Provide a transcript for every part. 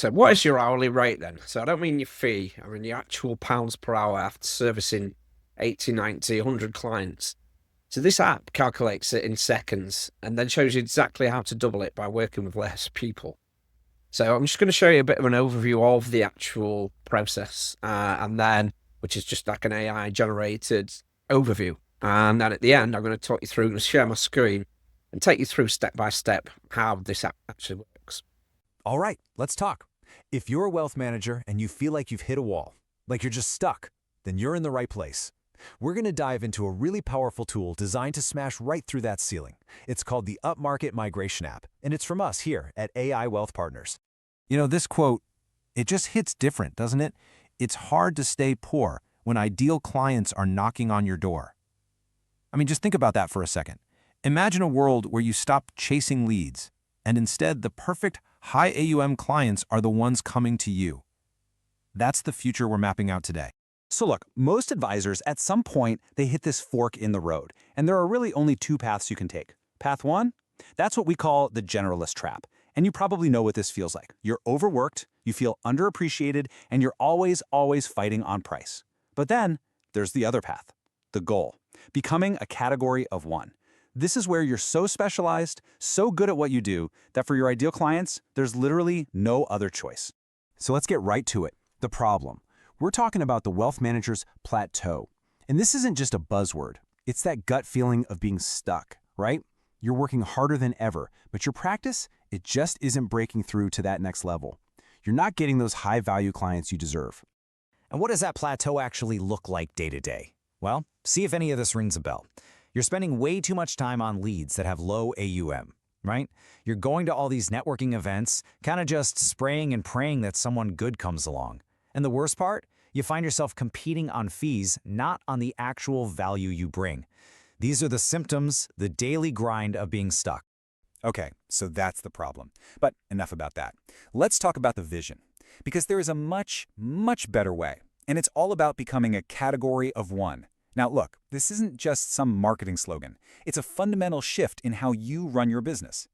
So what is your hourly rate then? So I don't mean your fee, I mean the actual pounds per hour after servicing 80, 90, 100 clients. So this app calculates it in seconds and then shows you exactly how to double it by working with less people. So I'm just going to show you a bit of an overview of the actual process, and then, which is just like an AI generated overview. And then at the end, I'm going to talk you through and share my screen and take you through step by step how this app actually works. All right, let's talk. If you're a wealth manager and you feel like you've hit a wall, like you're just stuck, then you're in the right place. We're going to dive into a really powerful tool designed to smash right through that ceiling. It's called the Upmarket Migration app, and it's from us here at AI Wealth Partners. You know, this quote, it just hits different, doesn't it? It's hard to stay poor when ideal clients are knocking on your door. I mean, just think about that for a second. Imagine a world where you stop chasing leads, and instead the perfect high AUM clients are the ones coming to you. That's the future we're mapping out today. So look, most advisors, at some point, they hit this fork in the road, and there are really only two paths you can take. Path one, that's what we call the generalist trap. And you probably know what this feels like. You're overworked, you feel underappreciated, and you're always fighting on price. But then there's the other path, the goal, becoming a category of one. This is where you're so specialized, so good at what you do, that for your ideal clients, there's literally no other choice. So let's get right to it, the problem. We're talking about the wealth manager's plateau. And this isn't just a buzzword. It's that gut feeling of being stuck, right? You're working harder than ever, but your practice, it just isn't breaking through to that next level. You're not getting those high-value clients you deserve. And what does that plateau actually look like day to day? Well, see if any of this rings a bell. You're spending way too much time on leads that have low AUM, right? You're going to all these networking events, kind of just spraying and praying that someone good comes along. And the worst part? You find yourself competing on fees, not on the actual value you bring. These are the symptoms, the daily grind of being stuck. Okay, so that's the problem. But enough about that. Let's talk about the vision. Because there is a much better way. And it's all about becoming a category of one. Now look, this isn't just some marketing slogan. It's a fundamental shift in how you run your business.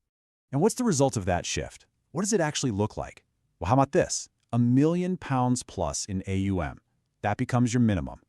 And what's the result of that shift? What does it actually look like? Well, how about this? £1 million plus in AUM. That becomes your minimum.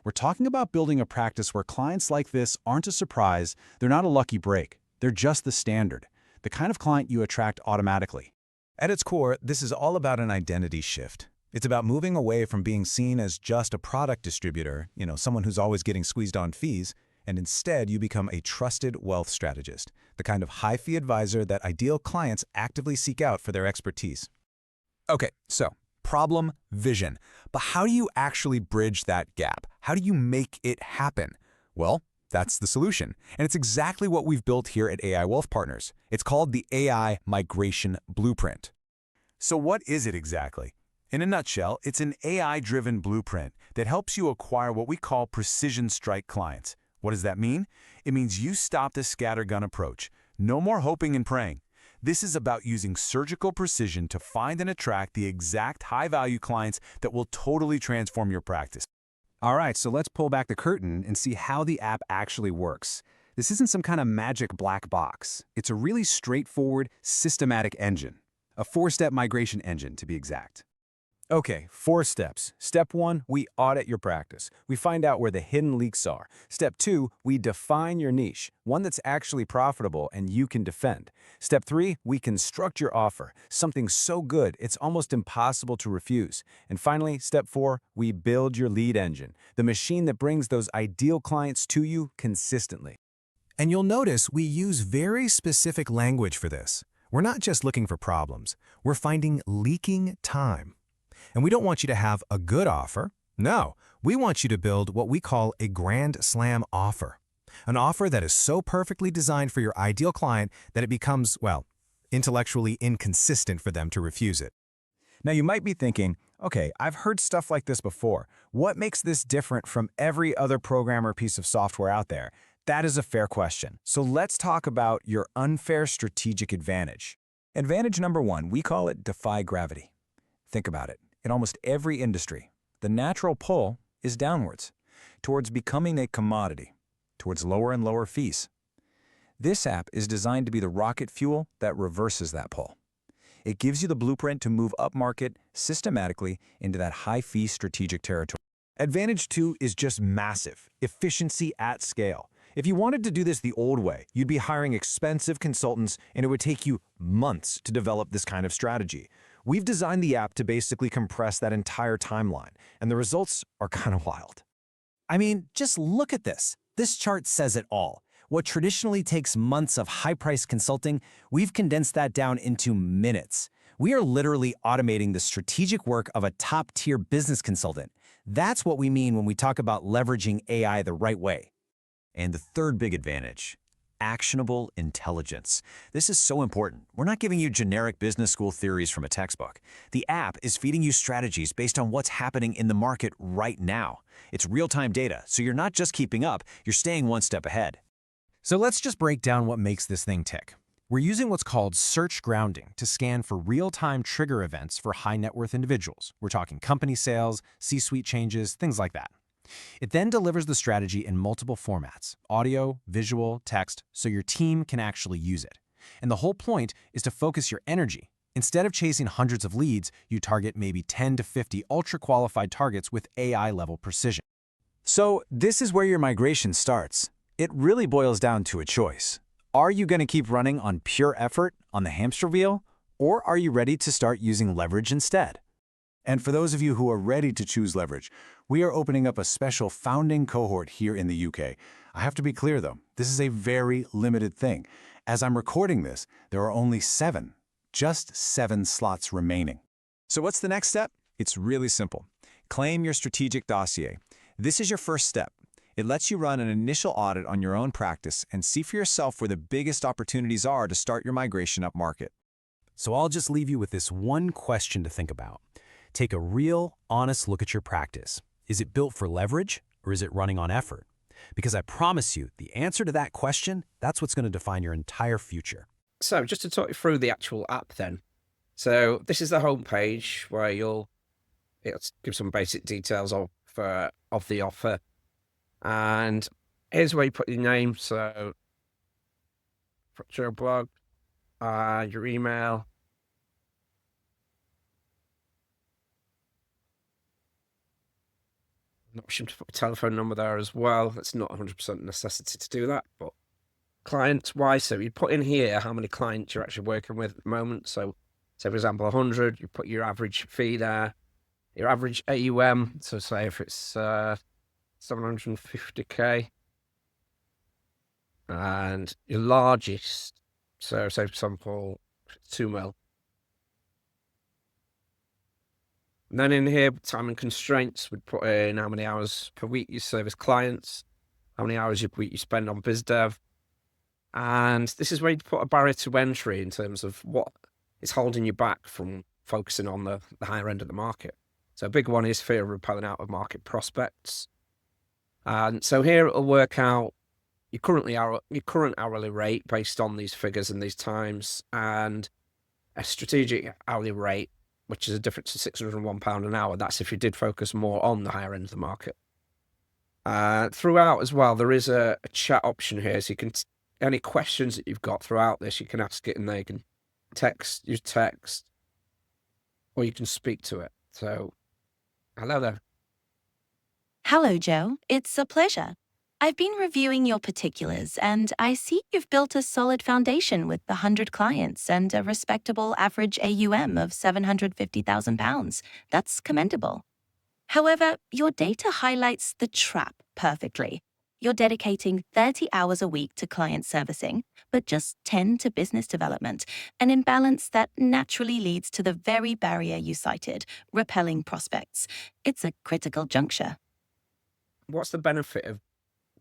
We're talking about building a practice where clients like this aren't a surprise, they're not a lucky break. They're just the standard, the kind of client you attract automatically. At its core, this is all about an identity shift. It's about moving away from being seen as just a product distributor, someone who's always getting squeezed on fees, and instead you become a trusted wealth strategist, the kind of high-fee advisor that ideal clients actively seek out for their expertise. Okay, so problem, vision. But how do you actually bridge that gap? How do you make it happen? Well, that's the solution. And it's exactly what we've built here at AI Wealth Partners. It's called the AI Migration Blueprint. So what is it exactly? In a nutshell, it's an AI-driven blueprint that helps you acquire what we call precision strike clients. What does that mean? It means you stop the scattergun approach. No more hoping and praying. This is about using surgical precision to find and attract the exact high-value clients that will totally transform your practice. All right, so let's pull back the curtain and see how the app actually works. This isn't some kind of magic black box. It's a really straightforward, systematic engine. A 4-step migration engine, to be exact. Okay, 4 steps. Step 1, we audit your practice. We find out where the hidden leaks are. Step 2, we define your niche, one that's actually profitable and you can defend. Step 3, we construct your offer, something so good it's almost impossible to refuse. And finally, step 4, we build your lead engine, the machine that brings those ideal clients to you consistently. And you'll notice we use very specific language for this. We're not just looking for problems. We're finding leaking time. And we don't want you to have a good offer. No, we want you to build what we call a grand slam offer. An offer that is so perfectly designed for your ideal client that it becomes, well, intellectually inconsistent for them to refuse it. Now you might be thinking, okay, I've heard stuff like this before. What makes this different from every other program or piece of software out there? That is a fair question. So let's talk about your unfair strategic advantage. Advantage number 1, we call it defy gravity. Think about it. In almost every industry, the natural pull is downwards, towards becoming a commodity, towards lower and lower fees. This app is designed to be the rocket fuel that reverses that pull. It gives you the blueprint to move upmarket systematically into that high-fee strategic territory. Advantage 2 is just massive, efficiency at scale. If you wanted to do this the old way, you'd be hiring expensive consultants and it would take you months to develop this kind of strategy. We've designed the app to basically compress that entire timeline, and the results are kind of wild. I mean, just look at this. This chart says it all. What traditionally takes months of high-priced consulting, we've condensed that down into minutes. We are literally automating the strategic work of a top-tier business consultant. That's what we mean when we talk about leveraging AI the right way. And the third big advantage, actionable intelligence. This is so important. We're not giving you generic business school theories from a textbook. The app is feeding you strategies based on what's happening in the market right now. It's real-time data, so you're not just keeping up, you're staying one step ahead. So let's just break down what makes this thing tick. We're using what's called search grounding to scan for real-time trigger events for high-net-worth individuals. We're talking company sales, C-suite changes, things like that. It then delivers the strategy in multiple formats, audio, visual, text, so your team can actually use it. And the whole point is to focus your energy. Instead of chasing hundreds of leads, you target maybe 10 to 50 ultra-qualified targets with AI-level precision. So this is where your migration starts. It really boils down to a choice. Are you going to keep running on pure effort on the hamster wheel, or are you ready to start using leverage instead? And for those of you who are ready to choose leverage, we are opening up a special founding cohort here in the UK. I have to be clear though, this is a very limited thing. As I'm recording this, there are only just seven slots remaining. So what's the next step? It's really simple. Claim your strategic dossier. This is your first step. It lets you run an initial audit on your own practice and see for yourself where the biggest opportunities are to start your migration up market. So I'll just leave you with this one question to think about. Take a real, honest look at your practice. Is it built for leverage, or is it running on effort? Because I promise you, the answer to that question, that's what's going to define your entire future. So just to talk you through the actual app then. So this is the homepage where it'll give some basic details of the offer. And here's where you put your name. So your blog, your email. An option to put a telephone number there as well. It's not 100% necessity to do that, but client-wise, so you put in here how many clients you're actually working with at the moment. So, say for example, 100, you put your average fee there, your average AUM. So say if it's 750k, and your largest. So say for example, 2 mil. And then in here, time and constraints, we'd put in how many hours per week you service clients, how many hours per week you spend on biz dev. And this is where you put a barrier to entry in terms of what is holding you back from focusing on the higher end of the market. So a big one is fear of repelling out of market prospects. And so here it'll work out your current hourly rate based on these figures and these times, and a strategic hourly rate, which is a difference of £601 an hour. That's if you did focus more on the higher end of the market. Throughout as well, there is a chat option here. So you can, any questions that you've got throughout this, you can ask it and they can use text, or you can speak to it. So, hello there. Hello, Joe. It's a pleasure. I've been reviewing your particulars, and I see you've built a solid foundation with the 100 clients and a respectable average AUM of £750,000. That's commendable. However, your data highlights the trap perfectly. You're dedicating 30 hours a week to client servicing, but just 10 to business development, an imbalance that naturally leads to the very barrier you cited, repelling prospects. It's a critical juncture. What's the benefit of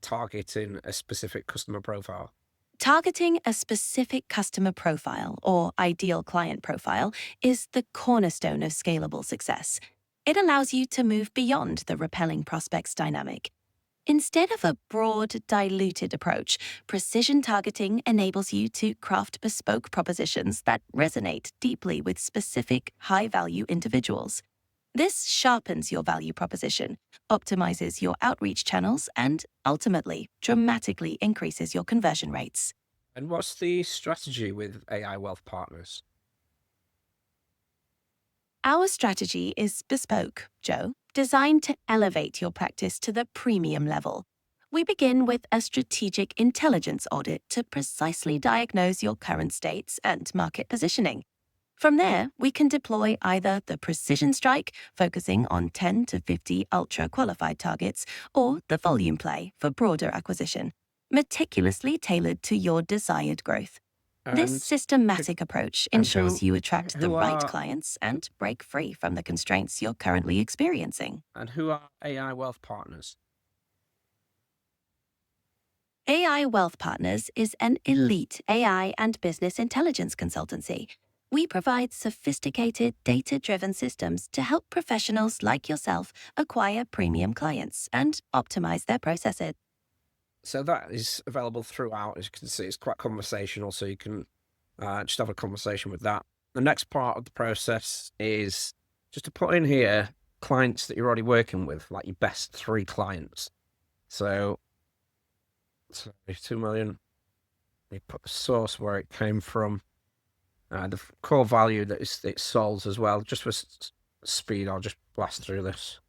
targeting a specific customer profile? Targeting a specific customer profile or ideal client profile is the cornerstone of scalable success. It allows you to move beyond the repelling prospects dynamic. Instead of a broad, diluted approach, precision targeting enables you to craft bespoke propositions that resonate deeply with specific, high-value individuals. This sharpens your value proposition, optimizes your outreach channels, and ultimately dramatically increases your conversion rates. And what's the strategy with AI Wealth Partners? Our strategy is bespoke, Joe, designed to elevate your practice to the premium level. We begin with a strategic intelligence audit to precisely diagnose your current states and market positioning. From there, we can deploy either the precision strike, focusing on 10 to 50 ultra-qualified targets, or the volume play for broader acquisition, meticulously tailored to your desired growth. This And systematic approach and ensures who you attract the who right are clients and break free from the constraints you're currently experiencing. and who are AI wealth partners? AI Wealth Partners is an elite AI and business intelligence consultancy. We provide sophisticated, data-driven systems to help professionals like yourself acquire premium clients and optimize their processes. So that is available throughout. As you can see, it's quite conversational, so you can just have a conversation with that. The next part of the process is just to put in here clients that you're already working with, like your best 3 clients. So 2 million, you put the source where it came from, the core value that it solves as well. Just for speed, I'll just blast through this.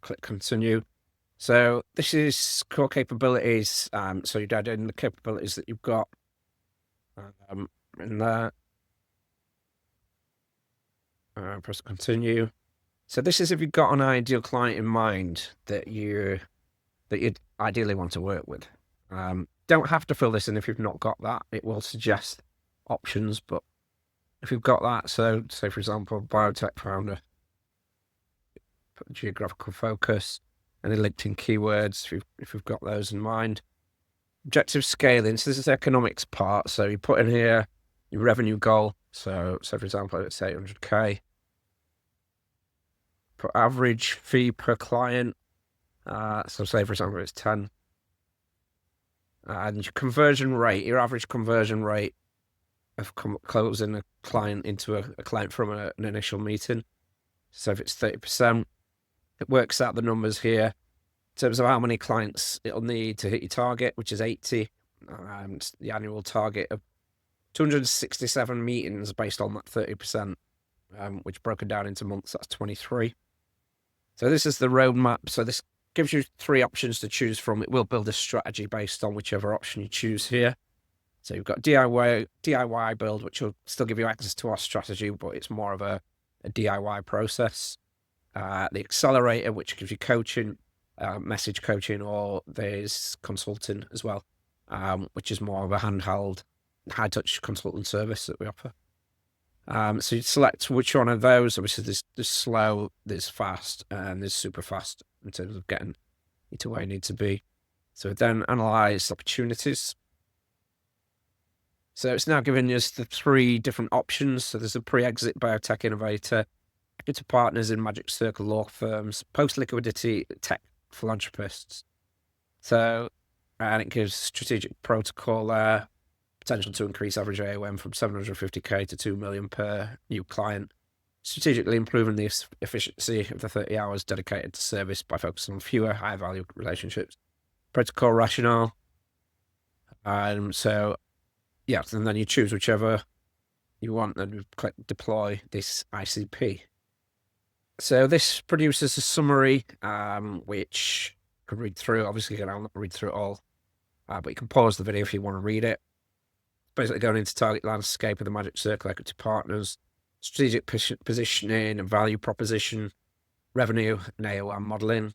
Click continue. So this is core capabilities. So you'd add in the capabilities that you've got in there. Press continue. So this is if you've got an ideal client in mind that you'd ideally want to work with. Don't have to fill this in if you've not got that. It will suggest options, but if you've got that, so say for example, biotech founder, put geographical focus, any LinkedIn keywords if you've got those in mind. Objective scaling. So this is the economics part. So you put in here your revenue goal. So for example, let's say 800K. Put average fee per client. So say for example, it's 10. And your conversion rate, your average conversion rate of closing a client into a client from an initial meeting. So if it's 30%, it works out the numbers here in terms of how many clients it'll need to hit your target, which is 80, and the annual target of 267 meetings based on that 30%, which broken down into months, that's 23. So this is the roadmap. So this gives you 3 options to choose from. It will build a strategy based on whichever option you choose here. So you've got DIY build, which will still give you access to our strategy, but it's more of a DIY process. The accelerator, which gives you coaching, message coaching, or there's consulting as well, which is more of a handheld, high-touch consultant service that we offer. So you select which one of those. Obviously, there's slow, there's fast, and there's super fast in terms of getting you to where you need to be. So then analyze opportunities. So it's now giving us the 3 different options. So there's a pre-exit biotech innovator, equity partners in magic circle law firms, post-liquidity tech philanthropists. So, and it gives strategic protocol there, potential to increase average AUM from 750K to 2 million per new client, strategically improving the efficiency of the 30 hours dedicated to service by focusing on fewer high-value relationships. Protocol rationale. So, yeah, and then you choose whichever you want, and you click deploy this ICP. So this produces a summary, which you can read through. Obviously, you can read through it all, but you can pause the video if you want to read it. Basically going into target landscape of the magic circle equity partners, strategic positioning and value proposition, revenue and AOM modeling.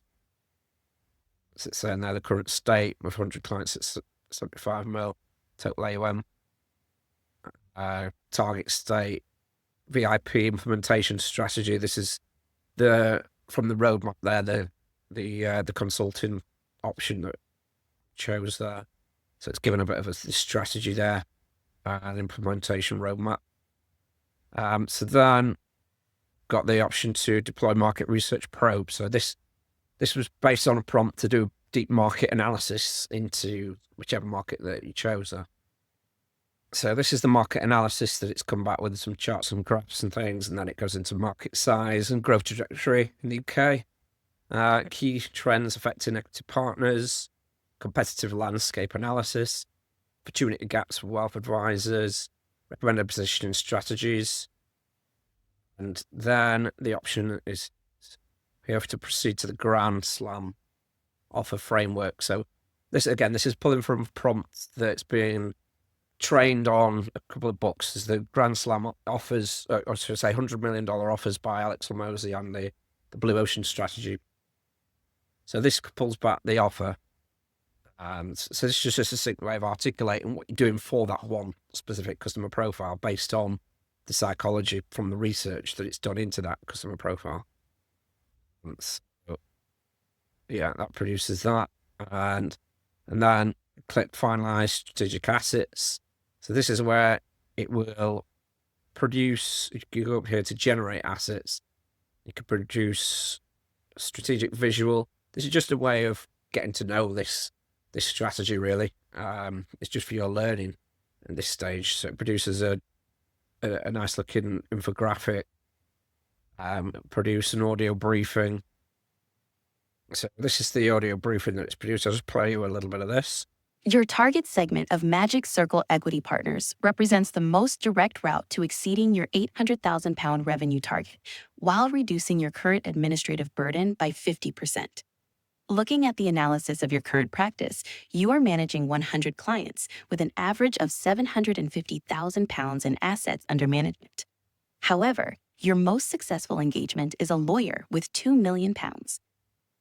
So it's saying there the current state with 100 clients at 75 mil, total AOM. Target state, VIP implementation strategy. This is from the roadmap there, the consulting option that chose there. So it's given a bit of a strategy there, an implementation roadmap. So then got the option to deploy market research probe. So this was based on a prompt to do deep market analysis into whichever market that you chose there. So this is the market analysis that it's come back with, some charts and graphs and things, and then it goes into market size and growth trajectory in the UK, key trends affecting equity partners, competitive landscape analysis, opportunity gaps for wealth advisors, recommended positioning strategies, And then the option is you have to proceed to the Grand Slam offer framework. So this is pulling from prompts that's being trained on a couple of books. There's the Grand Slam offers, or should I say $100 million offers by Alex Hormozi and the Blue Ocean Strategy. So this pulls back the offer. And so this is just a succinct way of articulating what you're doing for that one specific customer profile based on the psychology from the research that it's done into that customer profile. And so, yeah, that produces that. And then click Finalize Strategic Assets. So this is where it will produce, you go up here to generate assets. You can produce strategic visual. This is just a way of getting to know this strategy, really. It's just for your learning at this stage. So it produces a nice looking infographic, produce an audio briefing. So this is the audio briefing that it's produced. I'll just play you a little bit of this. Your target segment of Magic Circle Equity Partners represents the most direct route to exceeding your £800,000 revenue target while reducing your current administrative burden by 50%. Looking at the analysis of your current practice, you are managing 100 clients with an average of £750,000 in assets under management. However, your most successful engagement is a lawyer with £2 million.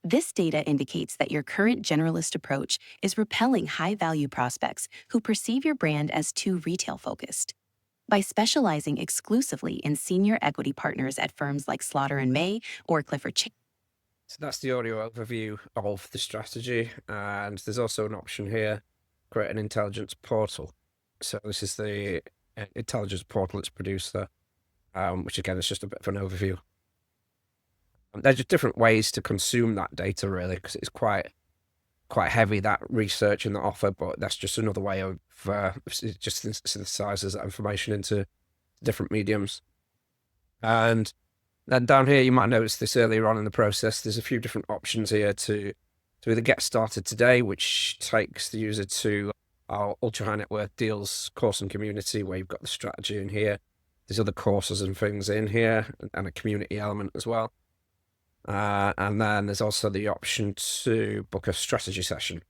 This data indicates that your current generalist approach is repelling high-value prospects who perceive your brand as too retail-focused. By specializing exclusively in senior equity partners at firms like Slaughter and May or Clifford Chance. So that's the audio overview of the strategy. And there's also an option here, create an intelligence portal. So this is the intelligence portal that's produced there, which again is just a bit of an overview. There's just different ways to consume that data, really, because it's quite heavy, that research and the offer, but that's just another way of it just synthesizes that information into different mediums. And then down here, you might notice this earlier on in the process, there's a few different options here to either get started today, which takes the user to our ultra high net worth deals course and community, where you've got the strategy in here. There's other courses and things in here, and a community element as well. And then there's also the option to book a strategy session,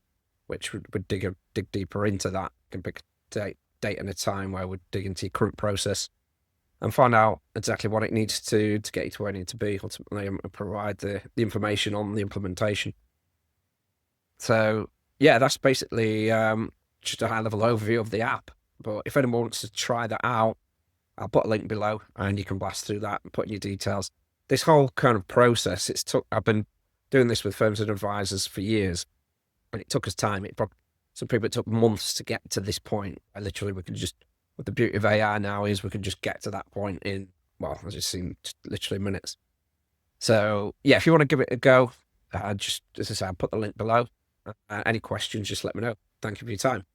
which would dig deeper into that. You can pick a date and a time where we'd dig into your current process and find out exactly what it needs to get you to where you need to be, ultimately, and provide the information on the implementation. So, yeah, that's basically just a high-level overview of the app. But if anyone wants to try that out, I'll put a link below, and you can blast through that and put in your details. This whole kind of process, I've been doing this with firms and advisors for years, and it took us time. Some people, it took months to get to this point. Literally, we can just, what the beauty of AI now is, we can just get to that point in, well, as you've seen, just literally minutes. So, yeah, if you want to give it a go, just, as I say, I'll put the link below. Any questions, just let me know. Thank you for your time.